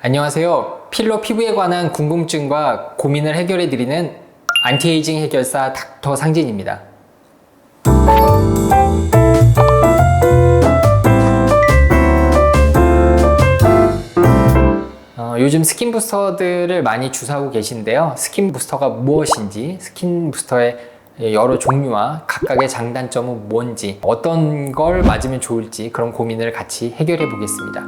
안녕하세요. 필러 피부에 관한 궁금증과 고민을 해결해 드리는 안티에이징 해결사 닥터 상진입니다. 요즘 스킨 부스터들을 많이 주사하고 계신데요. 스킨 부스터가 무엇인지, 스킨 부스터의 여러 종류와 각각의 장단점은 뭔지, 어떤 걸 맞으면 좋을지 그런 고민을 같이 해결해 보겠습니다.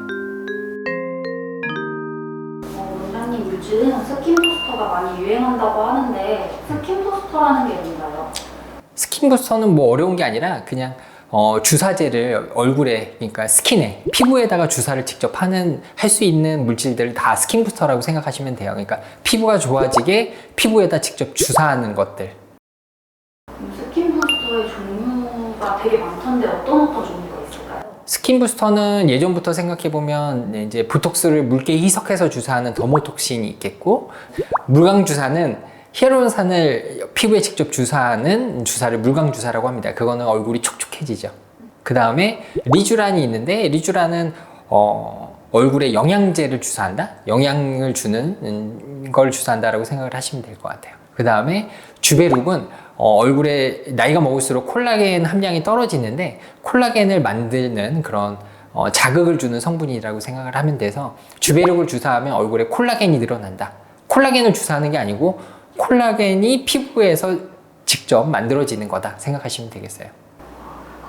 원장님, 요즘 스킨 부스터가 많이 유행한다고 하는데 스킨 부스터라는 게 뭔가요? 스킨 부스터는 뭐 어려운 게 아니라 그냥 주사제를 얼굴에, 그러니까 스킨에, 피부에다가 주사를 직접 할 수 있는 물질들을 다 스킨 부스터라고 생각하시면 돼요. 그러니까 피부가 좋아지게 피부에다 직접 주사하는 것들. 스킨 부스터의 종류가 되게 많던데 어떤 종류가 있을까요? 스킨 부스터는 예전부터 생각해보면 이제 보톡스를 묽게 희석해서 주사하는 더모톡신이 있겠고, 물광 주사는 히알루론산을 피부에 직접 주사하는 주사를 물광 주사라고 합니다. 그거는 얼굴이 촉촉해지죠. 그 다음에 리쥬란이 있는데, 리쥬란은 얼굴에 영양제를 주사한다? 영양을 주는 걸 주사한다라고 생각을 하시면 될 것 같아요. 그 다음에 주베룩은 얼굴에 나이가 먹을수록 콜라겐 함량이 떨어지는데, 콜라겐을 만드는 그런 자극을 주는 성분이라고 생각을 하면 돼서, 주베룩을 주사하면 얼굴에 콜라겐이 늘어난다. 콜라겐을 주사하는 게 아니고 콜라겐이 피부에서 직접 만들어지는 거다 생각하시면 되겠어요.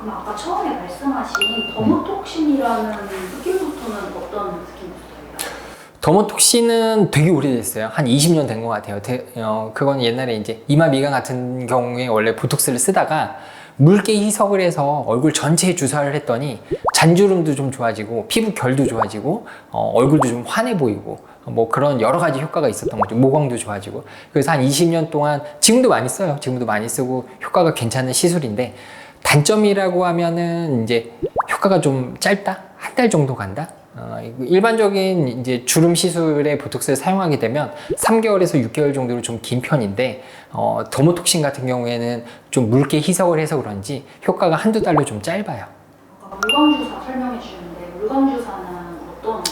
그럼 아까 처음에 말씀하신 더모톡신이라는 스킨 부스터는 어떤 스킨 부스터예요? 더모톡신은 되게 오래됐어요. 한 20년 된 것 같아요. 그건 옛날에 이제 이마 미간 같은 경우에 원래 보톡스를 쓰다가 묽게 희석을 해서 얼굴 전체에 주사를 했더니 잔주름도 좀 좋아지고 피부 결도 좋아지고 얼굴도 좀 환해 보이고 뭐 그런 여러 가지 효과가 있었던 거죠. 모광도 좋아지고. 그래서 한 20년 동안 지금도 많이 써요. 지금도 많이 쓰고 효과가 괜찮은 시술인데, 단점이라고 하면은 이제 효과가 좀 짧다? 한 달 정도 간다? 일반적인 이제 주름 시술에 보톡스를 사용하게 되면 3개월에서 6개월 정도로 좀 긴 편인데, 더모톡신 같은 경우에는 좀 묽게 희석을 해서 그런지 효과가 한두 달로 좀 짧아요. 아까 물광주사 설명해 주셨는데 물광주사는 어떤?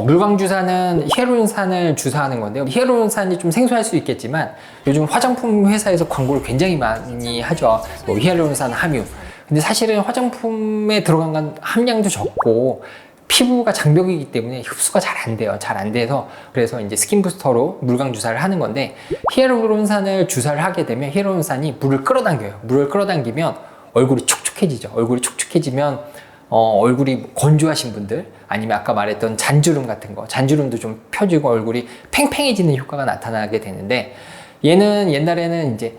물광주사는 히알루론산을 주사하는 건데요. 히알루론산이 좀 생소할 수 있겠지만 요즘 화장품 회사에서 광고를 굉장히 많이 하죠. 뭐 히알루론산 함유. 근데 사실은 화장품에 들어간 건 함량도 적고 피부가 장벽이기 때문에 흡수가 잘 안 돼요. 잘 안 돼서, 그래서 이제 스킨 부스터로 물광 주사를 하는 건데, 히알루론산을 주사를 하게 되면 히알루론산이 물을 끌어당겨요. 물을 끌어당기면 얼굴이 촉촉해지죠. 얼굴이 촉촉해지면 얼굴이 건조하신 분들, 아니면 아까 말했던 잔주름 같은 거, 잔주름도 좀 펴지고 얼굴이 팽팽해지는 효과가 나타나게 되는데, 얘는 옛날에는 이제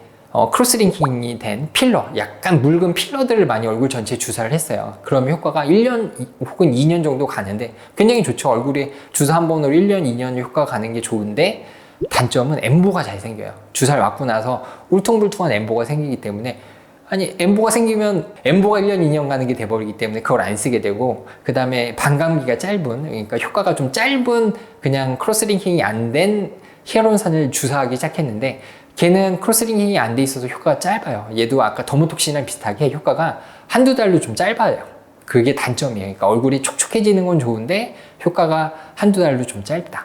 크로스링킹이 된 필러, 약간 묽은 필러들을 많이 얼굴 전체에 주사를 했어요. 그러면 효과가 1년 혹은 2년 정도 가는데 굉장히 좋죠. 얼굴에 주사 한 번으로 1년, 2년 효과가 가는 게 좋은데, 단점은 엠보가 잘 생겨요. 주사를 맞고 나서 울퉁불퉁한 엠보가 생기기 때문에, 아니 엠보가 생기면 엠보가 1년, 2년 가는 게 돼버리기 때문에 그걸 안 쓰게 되고, 그 다음에 반감기가 짧은, 그러니까 효과가 좀 짧은 그냥 크로스링킹이 안 된 히알루론산을 주사하기 시작했는데, 걔는 크로스링킹이 안 돼 있어서 효과가 짧아요. 얘도 아까 더모톡신이랑 비슷하게 효과가 한두 달로 좀 짧아요. 그게 단점이에요. 그러니까 얼굴이 촉촉해지는 건 좋은데 효과가 한두 달로 좀 짧다.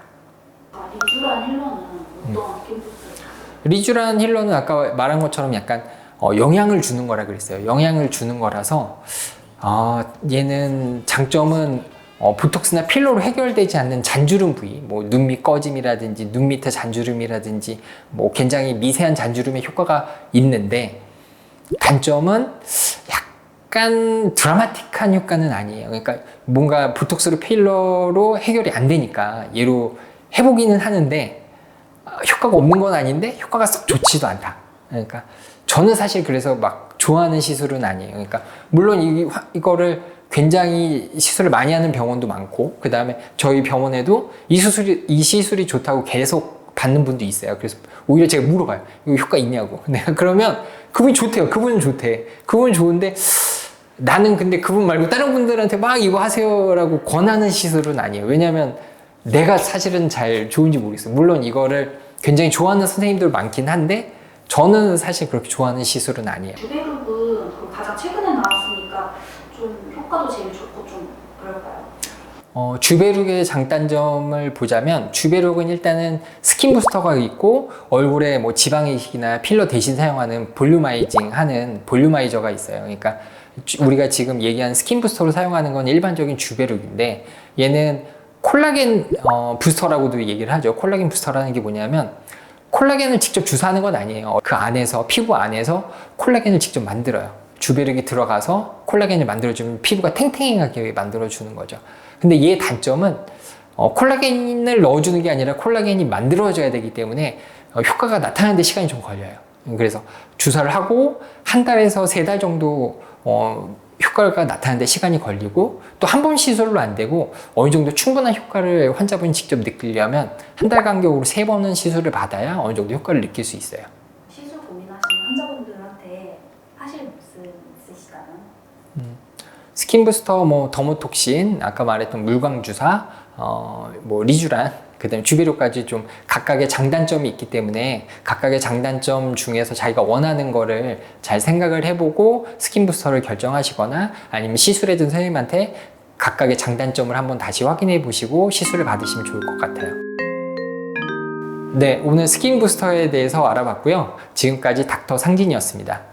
리쥬란 힐러는 어떤 스킨 부스터예요? 리쥬란 힐러는 아까 말한 것처럼 약간 영양을 주는 거라 그랬어요. 영양을 주는 거라서 얘는 장점은 보톡스나 필러로 해결되지 않는 잔주름 부위, 뭐 눈 밑 꺼짐이라든지 눈 밑에 잔주름이라든지 뭐 굉장히 미세한 잔주름의 효과가 있는데, 단점은 약간 드라마틱한 효과는 아니에요. 그러니까 뭔가 보톡스로 필러로 해결이 안 되니까 얘로 해보기는 하는데 효과가 없는 건 아닌데 효과가 썩 좋지도 않다. 그러니까 저는 사실 그래서 막 좋아하는 시술은 아니에요. 그러니까 물론 이거를 굉장히 시술을 많이 하는 병원도 많고, 그 다음에 저희 병원에도 이 시술이 좋다고 계속 받는 분도 있어요. 그래서 오히려 제가 물어봐요. 이거 효과 있냐고. 내가 그러면 그분이 좋대요. 그분은 좋대. 그분은 좋은데 나는 근데 그분 말고 다른 분들한테 막 이거 하세요라고 권하는 시술은 아니에요. 왜냐면 내가 사실은 잘 좋은지 모르겠어요. 물론 이거를 굉장히 좋아하는 선생님들 많긴 한데 저는 사실 그렇게 좋아하는 시술은 아니에요. 주베룩은 가장 최근에 나왔으니까 좀 효과도 제일 좋고 좀 그럴까요? 주베룩의 장단점을 보자면 주베룩은 일단은 스킨 부스터가 있고 얼굴에 뭐 지방 이식이나 필러 대신 사용하는 볼륨아이징 하는 볼륨아이저가 있어요. 그러니까 우리가 지금 얘기한 스킨 부스터로 사용하는 건 일반적인 주베룩인데 얘는 콜라겐 부스터라고도 얘기를 하죠. 콜라겐 부스터라는 게 뭐냐면 콜라겐을 직접 주사하는 건 아니에요. 그 안에서 피부 안에서 콜라겐을 직접 만들어요. 주베룩이 들어가서 콜라겐을 만들어주면 피부가 탱탱하게 만들어주는 거죠. 근데 얘의 단점은 콜라겐을 넣어주는 게 아니라 콜라겐이 만들어져야 되기 때문에 효과가 나타나는 데 시간이 좀 걸려요. 그래서 주사를 하고 한 달에서 3달 정도 효과가 나타나는 데 시간이 걸리고 또 한 번 시술로 안 되고 어느 정도 충분한 효과를 환자분이 직접 느끼려면 한 달 간격으로 3번은 시술을 받아야 어느 정도 효과를 느낄 수 있어요. 시술 고민하시는 환자분들한테 하실 말씀 있으시다면? 스킨 부스터, 뭐 더모톡신, 아까 말했던 물광 주사, 뭐 리쥬란, 그다음에 주베룩까지 좀 각각의 장단점이 있기 때문에 각각의 장단점 중에서 자기가 원하는 거를 잘 생각을 해보고 스킨 부스터를 결정하시거나 아니면 시술해준 선생님한테 각각의 장단점을 한번 다시 확인해 보시고 시술을 받으시면 좋을 것 같아요. 네, 오늘 스킨 부스터에 대해서 알아봤고요. 지금까지 닥터 상진이었습니다.